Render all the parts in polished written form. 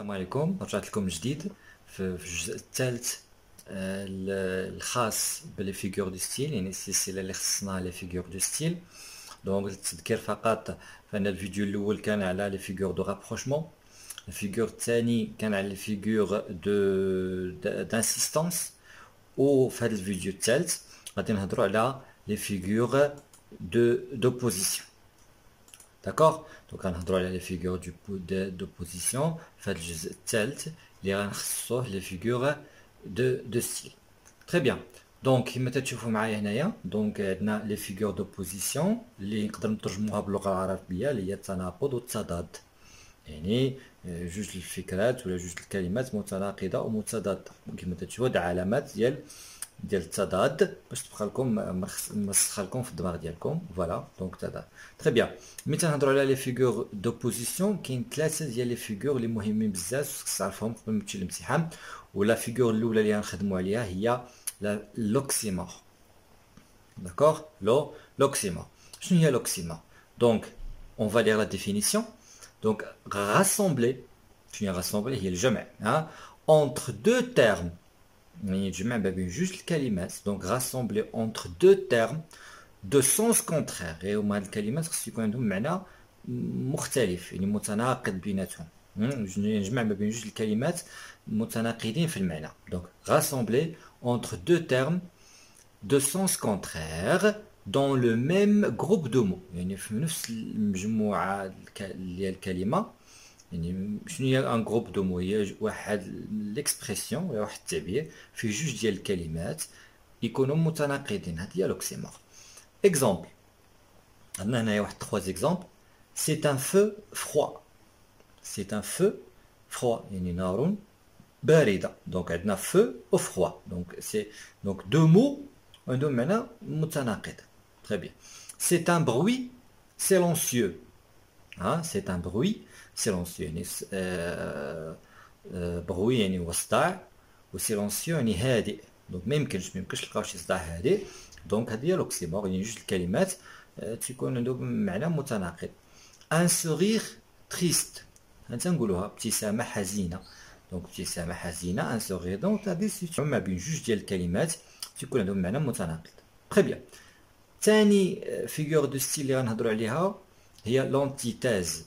السلام عليكم، رجعت لكم جديد في الجزء الثالث الخاص بلي فيغور دو ستيل، يعني السلسله اللي خصنا لي فيغور دو ستيل. دونك للتذكير فقط، فان الفيديو الاول كان على لي فيغور دو رابروشمون، الفيغور الثاني كان على لي فيغور دانسيستانس، وفي هذا الفيديو الثالث غادي نهضروا على لي فيغور دوبوزيسيون. داكوغ، دونك غنهضروا على لي فيغور دوبوزيسيون في هذا الجزء الثالث اللي غنخصصوه لي فيغور دو ستيل. تري بيان، دونك كما تشوفوا معايا هنايا، دونك عندنا لي فيغور دوبوزيسيون اللي نقدر نترجموها باللغه العربيه اللي هي التناقض والتضاد، يعني جوج الفكرات ولا جوج الكلمات متناقضه ومتضاده. كما تشوفوا هاد علامات ديال التضاد باش تبقى لكم مرسخه لكم في الدماغ ديالكم. فوالا، دونك تضاد. تري بيان، ملي تنهضروا على لي فيغور دوبوزيسيون كاين ثلاثه ديال لي فيغور اللي مهمين بزاف خصك تعرفهم قبل ما تمشي للامتحان. ولا فيغور الاولى اللي غنخدموا عليها هي l'oxymore. D'accord? L'oxymore. شنو هي l'oxymore? Donc, on va lire la définition. Donc, rassembler, شنو هي rassembler هي الجمع entre deux termes. يعني الجمع ما بين جوج الكلمات. Donc, rassembler entre deux termes de sens contraire. Et هما هاد الكلمات خص يكون عندهم معنى مختلف، يعني متناقض بيناتهم. نجمع ما بين جوج الكلمات متناقضين في المعنى. Donc, rassembler entre deux termes de sens contraire dans le même groupe de mots. يعني في نفس المجموعة ديال الكلمة. يعني شنو هي ان جروب دو مو؟ هي واحد ليكسبرسيون ولا واحد التعبير في جوج ديال الكلمات يكونوا متناقضين. هذه هي لوكسيمور. اكزامبل، عندنا هنايا واحد 3 اكزامبل. سي ان فو فروا. سي ان فو فروا يعني نار باردة. دونك عندنا فو و فروا، دونك سي دونك دو مو عندهم معنى متناقض. تري بيان. سي ان بروي سيلونسيو. سي ان بروي سيلونسيو يعني بروي يعني هو صداع، و سيلونسيو يعني هادئ. دونك ما يمكنش تلقاو شي صداع هادئ. دونك هذه هي لوكسيمور، يعني جوج الكلمات تيكون عندهم معنى متناقض. ان سورير تريست، تنقولوها ابتسامة حزينة. دونك ابتسامة حزينة، ان سورير. دونك هذه سيتيون ما بين جوج ديال الكلمات تيكون عندهم معنى متناقض. تري بيان. ثاني فيغور دو ستيل اللي غنهضروا عليها هي لونتيتاز.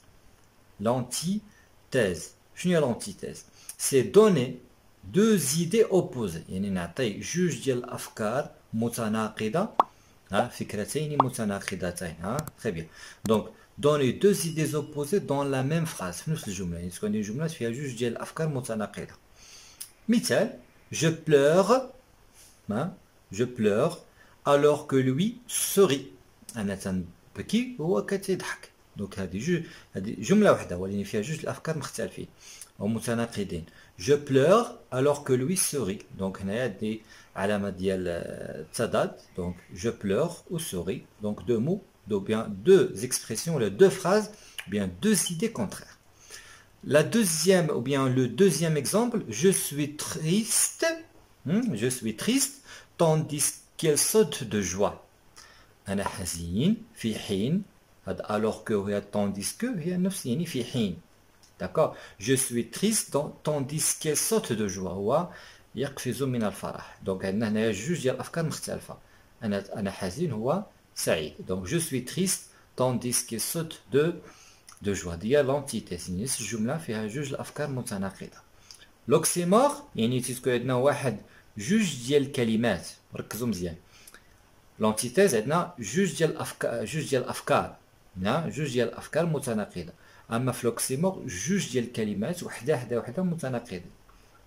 لونتيتاز شنو هي لونتيتاز؟ سي دوني دو زيدي اوبوزي، يعني نعطي جوج ديال الافكار متناقضه، فكرتين متناقضتين. تري بيان. دونك دوني دو زيدي اوبوزي دون لا ميم فراز، في نفس الجمله، يعني تكون جملات فيها جوج ديال الافكار متناقضه. مثال، جو بلور جو بلور alors que lui sourit. انا تنبكي وهو كتضحك. دونك هذه جمله واحده ولكن فيها جوج الافكار مختلفين ومتناقضين. جو بلور alors que lui sourit. دونك هنايا دي علامه ديال التضاد. دونك جو بلور و sourit. دونك دو مو دو بيان دو expressions ولا دو phrases bien deux idées contraires. La deuxième ou bien le deuxième exemple, je suis triste. Je suis triste tandis qu'elle saute de joie. أنا حزين في حين، هذا alors que هي tandis que هي نفس يعني في حين. d'accord. Je suis triste tandis qu'elle saute de joie، هو يقفز من الفرح. دونك عندنا هنايا جوج ديال الأفكار مختلفة. أنا حزين هو سعيد. دونك je suis triste tandis qu'elle saute de joie ديال لونتيتيز، يعني نفس الجملة فيها جوج الأفكار متناقضة. لوكسيمور يعني تيكون عندنا واحد جوج ديال الكلمات، ركزوا مزيان. لونتيتيز عندنا جوج ديال الافكار جوج ديال الافكار متناقضه. اما في لوكسيمور جوج ديال الكلمات وحده متناقضه.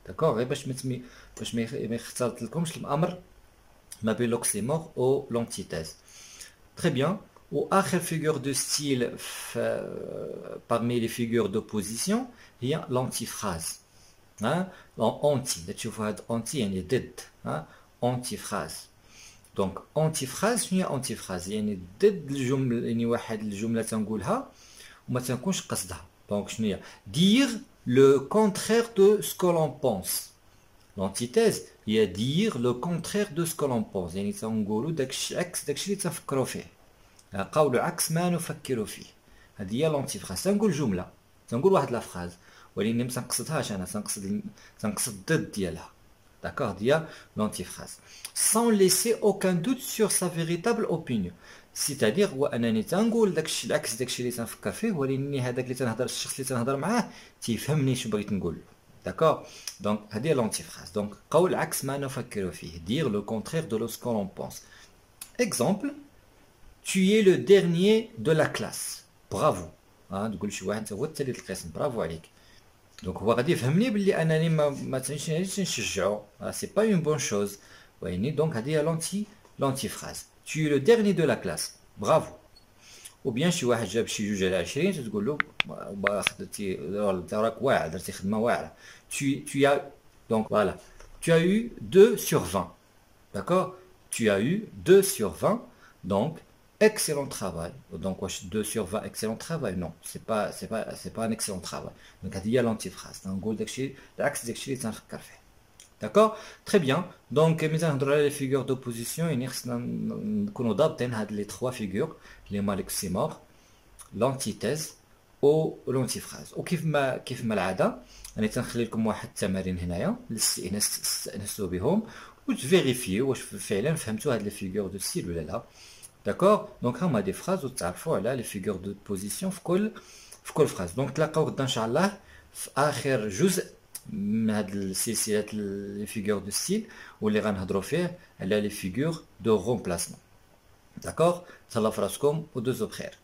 داكوغ، غير باش ما يختلط لكمش الامر ما بين لوكسيمور و لونتيتيز. تري بيان. واخر فيغور دو ستيل parmi les figures d'opposition هي لونتيفراز. اونتي، تشوفوا هاد اونتي يعني ضد. اونتي فراز. دونك اونتي فراز شنو هي اونتي فراز؟ يعني ضد الجمله، يعني واحد الجمله تنقولها وما تنكونش قصدها. دونك شنو هي؟ دير لو كونترير دو سكو لون بونس. لونتيتيز هي دير لو كونترير دو سكو لون بونس، يعني تنقولوا داكشي عكس داكشي اللي تنفكروا فيه، قول عكس ما نفكر فيه. هذه هي لونتي فراز. تنقول جمله، تنقول واحد لا فراز ولكن ما تنقصدهاش انا تنقصد الضد ديالها. داكوغ ديال لونتيفراز sans laisser aucun doute sur sa véritable opinion. سيتادير هو انني تنقول داكشي العكس داكشي اللي تنفكر فيه، ولكن هذاك اللي تنهضر الشخص اللي تنهضر معاه تيفهمني شنو بغيت نقول. داكوغ دونك هذه لونتيفراز. دونك قول عكس ما نفكر فيه، dire le contraire de ce que l'on pense. Exemple, tu es le dernier de la classe. Bravo. تقول شي واحد انت هو الثالث القسم، برافو عليك. دونك هو غادي يفهمني بلي انني ما تنشجعو، سي با اون بون شوز. ويني دونك هذه هي لونتيفراز. tu es le dernier de la classe. برافو. ou bien شي واحد جاب شي 2 على 20 تقول له خدتي راك واعر، درتي خدمه واعره. tu as donc voilà, tu as eu 2 sur 20. D'accord, tu as eu 2 sur 20, donc excellent travail. Donc 2 sur 20 excellent travail, non, c'est pas un excellent travail. Donc هذه هي l'antiphrase. نقول داكشي العكس داكشي اللي تنفكر فيه. D'accord, très bien. Donc ملي تنهضروا على les figures d'opposition يعني خصنا نكونوا ضابطين هاد les 3 figures اللي هما l'oxymore, l'antithèse او لونتيفراز. وكيف ما العاده راني تنخلي لكم واحد التمارين هنايا للاستئناس تستأنسوا بهم وتفيريفيو واش فعلا فهمتوا هاد لي فيغور دو ستيل ولا لا. داكور دونك هما دي فراز وتعرفوا على لي فيغور دو بوزيسيون في كل فراز. دونك تلاقاو غدا ان شاء الله في اخر جزء من هاد السلسله لي فيغور دو ستيل واللي غنهضروا فيه على لي فيغور دو رومبلاسمون. داكور تهلاو فراسكم ودوزو بخير.